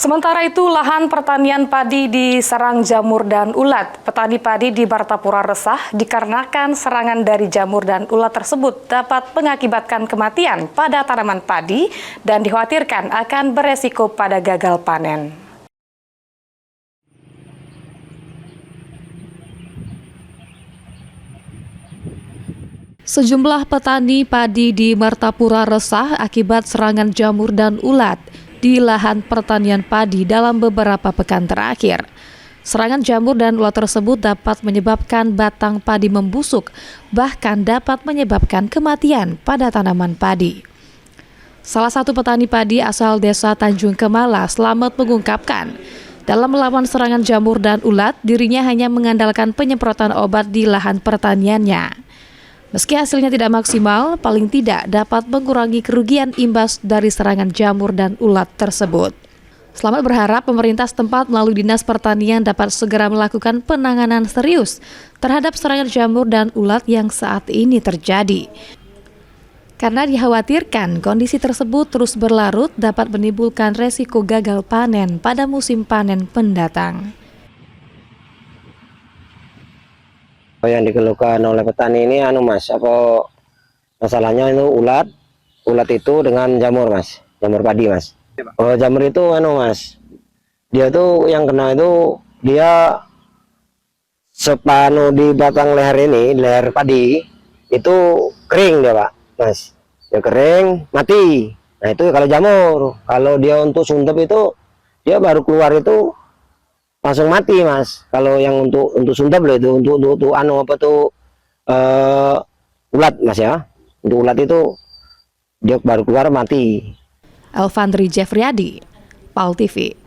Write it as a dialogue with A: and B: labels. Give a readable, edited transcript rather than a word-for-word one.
A: Sementara itu, lahan pertanian padi diserang jamur dan ulat. Petani padi di Martapura resah dikarenakan serangan dari jamur dan ulat tersebut dapat mengakibatkan kematian pada tanaman padi dan dikhawatirkan akan beresiko pada gagal panen. Sejumlah petani padi di Martapura resah akibat serangan jamur dan ulat di lahan pertanian padi dalam beberapa pekan terakhir. Serangan jamur dan ulat tersebut dapat menyebabkan batang padi membusuk, bahkan dapat menyebabkan kematian pada tanaman padi. Salah satu petani padi asal desa Tanjung Kemala, Slamet, mengungkapkan, dalam melawan serangan jamur dan ulat, dirinya hanya mengandalkan penyemprotan obat di lahan pertaniannya. Meski hasilnya tidak maksimal, paling tidak dapat mengurangi kerugian imbas dari serangan jamur dan ulat tersebut. Slamet berharap pemerintah setempat melalui Dinas Pertanian dapat segera melakukan penanganan serius terhadap serangan jamur dan ulat yang saat ini terjadi. Karena dikhawatirkan kondisi tersebut terus berlarut dapat menimbulkan resiko gagal panen pada musim panen pendatang.
B: Yang dikeluhkan oleh petani ini Mas, apa masalahnya itu ulat itu dengan jamur Mas, jamur padi Mas. Oh, jamur itu Mas, dia tuh yang kena itu dia sepanu di batang leher ini, leher padi itu kering dia Pak Mas, dia kering mati. Nah itu kalau jamur, kalau dia untuk sundep itu dia baru keluar itu langsung mati Mas. Kalau yang untuk sundap loh itu untuk ulat Mas ya. Untuk ulat itu dia baru keluar mati.
A: Elvandri Jeffriyadi, PAL TV.